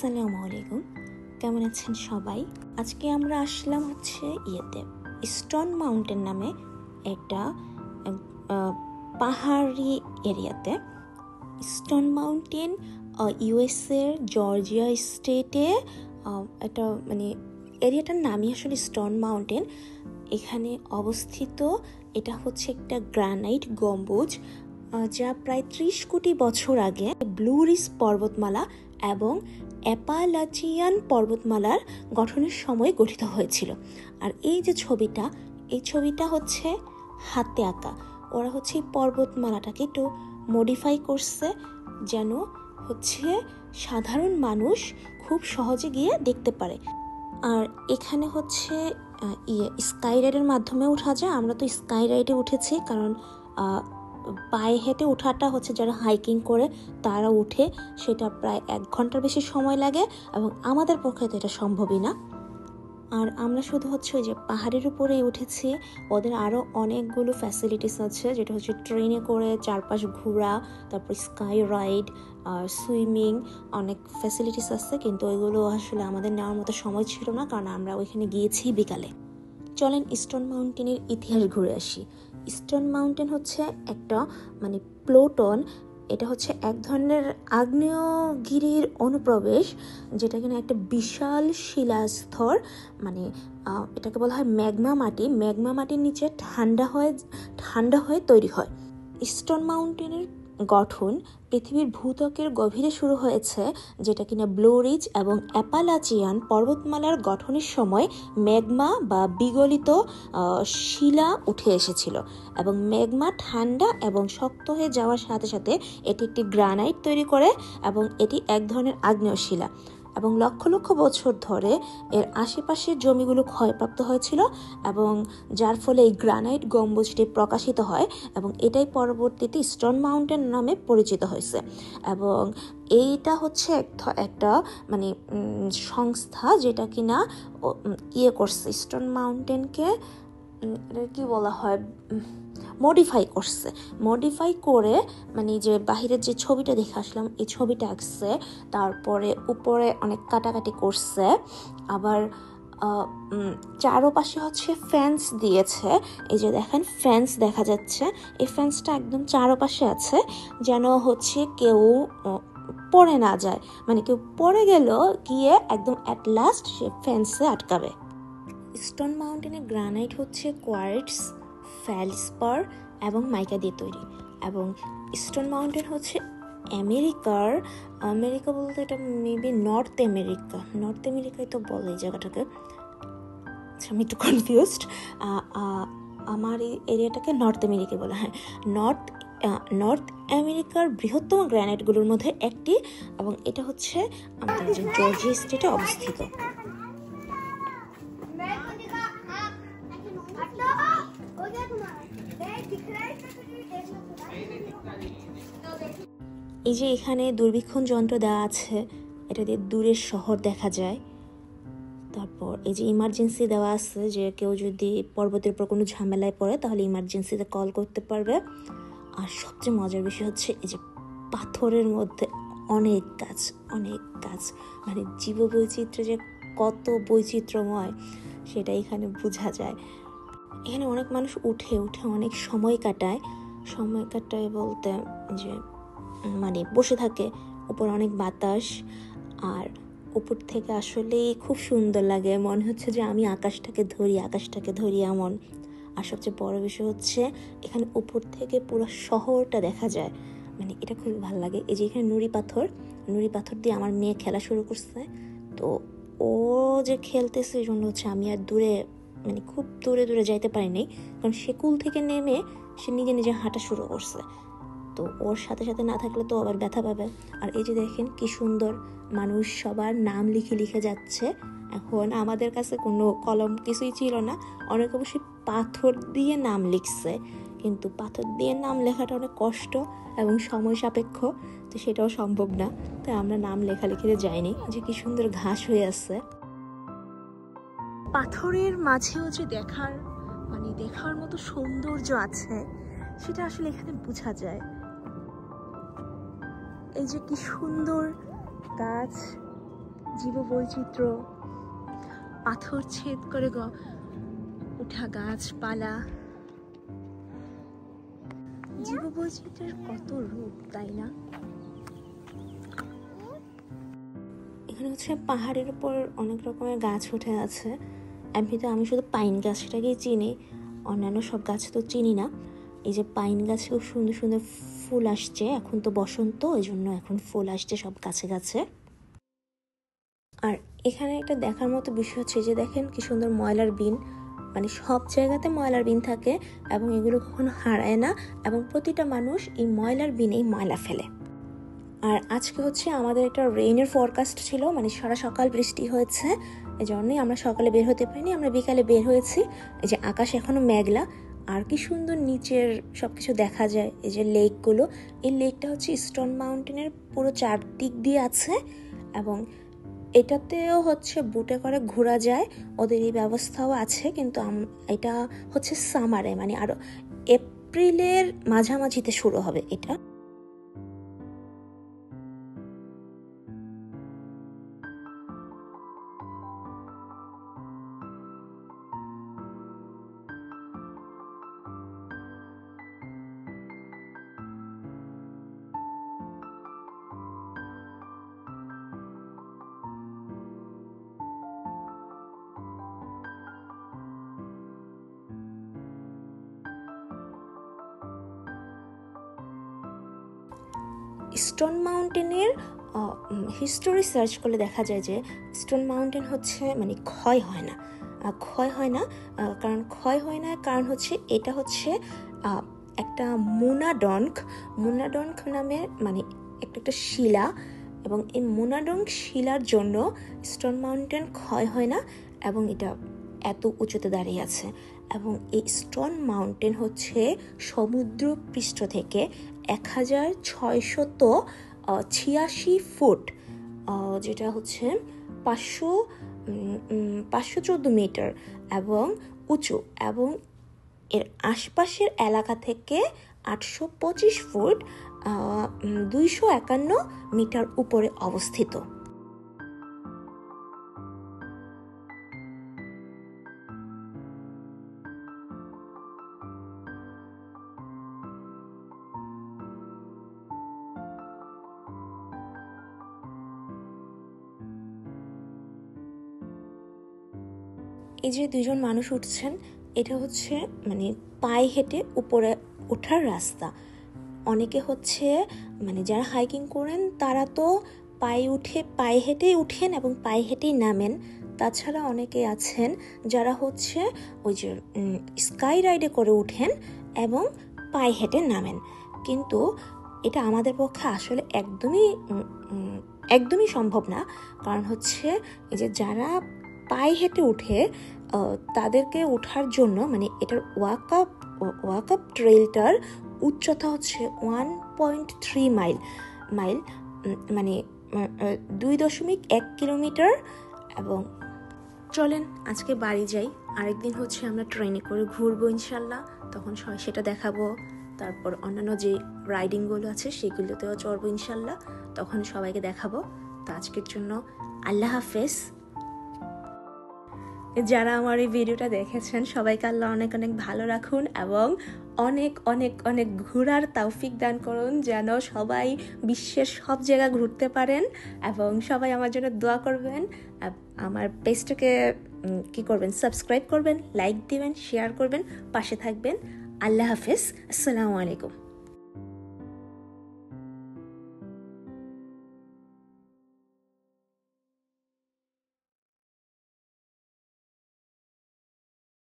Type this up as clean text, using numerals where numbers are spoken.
আসসালামু আলাইকুম, কেমন আছেন সবাই? আজকে আমরা আসলাম হচ্ছে স্টোন মাউন্টেন নামে একটা পাহাড়ি এরিয়াতে। স্টোন মাউন্টেন ইউএসএর জর্জিয়া স্টেটে একটা এরিয়াটার নামই আসলে স্টোন মাউন্টেন। এখানে অবস্থিত এটা হচ্ছে একটা গ্রানাইট গম্বুজ, যা প্রায় 30 কোটি বছর আগে ব্লু রিজ পর্বতমালা এবং অ্যাপালাচিয়ান পর্বতমালার গঠনের সময় গঠিত হয়েছিল। আর এই যে ছবিটা হচ্ছে হাতে আঁকা। ওরা হচ্ছে এই পর্বতমালাটাকে একটু মডিফাই করছে যেন হচ্ছে সাধারণ মানুষ খুব সহজে গিয়ে দেখতে পারে। আর এখানে হচ্ছে স্কাই রাইডের মাধ্যমে ওঠা যায়। আমরা তো স্কাই রাইডে উঠেছি, কারণ পায়ে হেঁটে ওঠাটা হচ্ছে যারা হাইকিং করে তারা উঠে, সেটা প্রায় 1 ঘন্টার বেশি সময় লাগে এবং আমাদের পক্ষে তো এটা সম্ভবই না। আর আমরা শুধু হচ্ছে ওই যে পাহাড়ের উপরেই উঠেছি। ওদের আরও অনেকগুলো ফ্যাসিলিটিস আছে, যেটা হচ্ছে ট্রেনে করে চারপাশ ঘোরা, তারপর স্কাই রাইড, সুইমিং, অনেক ফ্যাসিলিটিস আছে, কিন্তু ওইগুলো আসলে আমাদের নেওয়ার মতো সময় ছিল না, কারণ আমরা ওইখানে গিয়েছি বিকালে। চলেন স্টোন মাউন্টেনের ইতিহাস ঘুরে আসি। স্টোন মাউন্টেন হচ্ছে একটা প্লুটন। এটা হচ্ছে এক ধরনের আগ্নেয়গিরির অনুপ্রবেশ, যেটা কিনা একটা বিশাল শিলাস্তর, এটাকে বলা হয় ম্যাগমা মাটি। ম্যাগমা মাটির নিচে ঠান্ডা হয়ে তৈরি হয়। স্টোন মাউন্টেনের গঠন পৃথিবীর ভূত্বকের গভীরে শুরু হয়েছে, যেটা কিনা ব্লু রিজ এবং অ্যাপালাচিয়ান পর্বতমালার গঠনের সময় ম্যাগমা বা বিগলিত শিলা উঠে এসেছিল, এবং ম্যাগমা ঠান্ডা এবং শক্ত হয়ে যাওয়ার সাথে সাথে এটি একটি গ্রানাইট তৈরি করে, এবং এটি এক ধরনের আগ্নেয় শিলা, এবং লক্ষ লক্ষ বছর ধরে এর আশেপাশের জমিগুলো ক্ষয়প্রাপ্ত হয়েছিল, এবং যার ফলে এই গ্রানাইট গম্বুজটি প্রকাশিত হয়, এবং এটাই পরবর্তীতে স্টোন মাউন্টেন নামে পরিচিত হয়েছে। এবং এইটা হচ্ছে একটা সংস্থা যেটা কিনা করছে স্টোন মাউন্টেনকে, কি বলা হয়, মডিফাই করে যে বাহিরের যে ছবিটা দেখে আসলাম এই ছবিটা আঁকছে, তারপরে উপরে অনেক কাটাকাটি করছে, আবার চারপাশে হচ্ছে ফেন্স দিয়েছে। এই যে দেখেন ফেন্স দেখা যাচ্ছে, এই ফেন্সটা একদম চারপাশে আছে যেন হচ্ছে কেউ পড়ে না যায়, কেউ পড়ে গেল গিয়ে একদম অ্যাট লাস্ট সে ফেন্সে আটকাবে। স্টোন মাউন্টেনের গ্রানাইট হচ্ছে কোয়ার্টজ, ফেলস্পার এবং মাইকা দিয়ে তৈরি। এবং স্টোন মাউন্টেন হচ্ছে আমেরিকা বলতে এটা মেবি নর্থ আমেরিকায় তো বলে এই জায়গাটাকে। আমি একটু কনফিউজড। আমার এই এরিয়াটাকে নর্থ আমেরিকা বলে। হ্যাঁ, নর্থ আমেরিকার বৃহত্তম গ্রানাইটগুলোর মধ্যে একটি, এবং এটা হচ্ছে আমাদের যে জর্জিয়া স্টেটে অবস্থিত। এই যে এখানে দূরবীক্ষণ যন্ত্র দেওয়া আছে, এটা দিয়ে দূরের শহর দেখা যায়। তারপর এই যে ইমার্জেন্সি দেওয়া আছে, যে কেউ যদি পর্বতের উপর কোনো ঝামেলায় পড়ে তাহলে ইমার্জেন্সিতে কল করতে পারবে। আর সবচেয়ে মজার বিষয় হচ্ছে এই যে পাথরের মধ্যে অনেক গাছ, জীববৈচিত্র্য যে কত বৈচিত্র্যময় সেটা এখানে বোঝা যায়। এখানে অনেক মানুষ উঠে অনেক সময় কাটায় বলতে যে বসে থাকে। উপর অনেক বাতাস, আর উপর থেকে আসলে খুব সুন্দর লাগে, মনে হচ্ছে যে আমি আকাশটাকে ধরি এমন। আর সবচেয়ে বড় বিষয় হচ্ছে এখানে উপর থেকে পুরো শহরটা দেখা যায়, এটা খুবই ভালো লাগে। এই যে এখানে নুড়ি পাথর দিয়ে আমার মেয়ে খেলা শুরু করছে, তো ও যে খেলতেছে এই জন্য হচ্ছে আমি আর খুব দূরে যাইতে পারিনি, কারণ সে কুল থেকে নেমে সে নিজে হাঁটা শুরু করছে, তো ওর সাথে না থাকলে তো আবার ব্যথা পাবে। আর এই যে দেখেন কি সুন্দর, মানুষ সবার নাম লিখে যাচ্ছে। এখন আমাদের কাছে কোনো কলম কিছুই ছিল না, অনেক অবশ্যই পাথর দিয়ে নাম লিখছে, কিন্তু পাথর দিয়ে নাম লেখাটা অনেক কষ্ট এবং সময় সাপেক্ষ, তো সেটাও সম্ভব না, তাই আমরা নাম লেখালেখিতে যাইনি। যে কি সুন্দর ঘাস হয়ে আছে, পাথরের মাঝেও যে দেখার মতো সৌন্দর্য আছে সেটা আসলে এখানে বোঝা যায়। এই যে কি সুন্দর গাছ, জীববৈচিত্র্য, পাথর ছেদ করে উঠা গাছপালা, জীববৈচিত্র্যের কত রূপ, তাই না? এখানে হচ্ছে পাহাড়ের উপর অনেক রকমের গাছ উঠে আছে। এমনিতে আমি শুধু পাইন গাছটাকেই চিনি, অন্যান্য সব গাছ তো চিনি না। এই যে পাইন গাছে খুব সুন্দর সুন্দর ফুল আসছে, এখন তো বসন্ত, ওই জন্য এখন ফুল আসছে সব গাছে গাছে। আর এখানে একটা দেখার মতো বিষয় হচ্ছে যে দেখেন কি সুন্দর ময়লার বিন, মানে সব জায়গাতে ময়লার বিন থাকে এবং এগুলো কখনো হারায় না, এবং প্রতিটা মানুষ এই ময়লার বিনেই ময়লা ফেলে। আর আজকে হচ্ছে আমাদের একটা রেইনের ফরকাস্ট ছিল, মানে সারা সকাল বৃষ্টি হয়েছে, এই জন্যই আমরা সকালে বের হতে পারিনি, আমরা বিকালে বের হয়েছি। এই যে আকাশ এখনো মেঘলা, আর কি সুন্দর নিচের সবকিছু দেখা যায়। এই যে লেকগুলো, এই লেকটা হচ্ছে স্টোন মাউন্টেনের পুরো চারদিক দিয়ে আছে, এবং এটাতেও হচ্ছে বুটে করে ঘোরা যায়, ওদের এই ব্যবস্থাও আছে। কিন্তু এটা হচ্ছে সামারে, মানে আরো এপ্রিলের মাঝামাঝিতে শুরু হবে এটা। স্টোন মাউন্টেনের হিস্টোরি সার্চ করলে দেখা যায় যে স্টোন মাউন্টেন হচ্ছে মানে ক্ষয় হয় না, কারণ হচ্ছে এটা হচ্ছে একটা মোনাডঙ্ক নামে মানে একটা শিলা, এবং এই মোনাডঙ্ক শিলার জন্য স্টোন মাউন্টেন ক্ষয় হয় না এবং এটা এত উঁচুতে দাঁড়িয়ে আছে। এবং এই স্টোন মাউন্টেন হচ্ছে সমুদ্র পৃষ্ঠ থেকে 1686 ফুট, যেটা হচ্ছে 514 মিটার এবং উঁচু, এবং এর আশপাশের এলাকা থেকে 825 ফুট 251 মিটার উপরে অবস্থিত। এই যে দুজন মানুষ উঠছেন, এটা হচ্ছে মানে পায়ে হেঁটে উপরে ওঠার রাস্তা। অনেকে হচ্ছে মানে যারা হাইকিং করেন তারা তো পায়ে হেঁটেই উঠেন এবং পায়ে হেঁটেই নামেন। তাছাড়া অনেকে আছেন যারা হচ্ছে ওই যে স্কাই রাইডে করে উঠেন এবং পায়ে হেঁটে নামেন। কিন্তু এটা আমাদের পক্ষে আসলে একদমই সম্ভব না, কারণ হচ্ছে এই যে যারা পায়ে হেঁটে উঠে তাদেরকে ওঠার জন্য মানে এটার ওয়াক আপ ট্রেলটার উচ্চতা হচ্ছে 1.3 মাইল, মানে 2.1 কিলোমিটার। এবং চলেন আজকে বাড়ি যাই, আরেকদিন হচ্ছে আমরা ট্রেনে করে ঘুরবো ইনশাল্লাহ, তখন সেটা দেখাবো। তারপর অন্যান্য যে রাইডিংগুলো আছে সেগুলোতেও চড়বো ইনশাল্লাহ, তখন সবাইকে দেখাবো। তো আজকের জন্য আল্লাহ হাফেজ। যারা আমার এই ভিডিওটা দেখেছেন সবাইকে আল্লাহ অনেক অনেক ভালো রাখুন এবং অনেক অনেক অনেক ঘোরার তৌফিক দান করুন, যেন সবাই বিশ্বের সব জায়গা ঘুরতে পারেন, এবং সবাই আমার জন্য দোয়া করবেন। আমার পেজটাকে সাবস্ক্রাইব করবেন, লাইক দিবেন, শেয়ার করবেন, পাশে থাকবেন। আল্লাহ হাফেজ, আসসালামু আলাইকুম।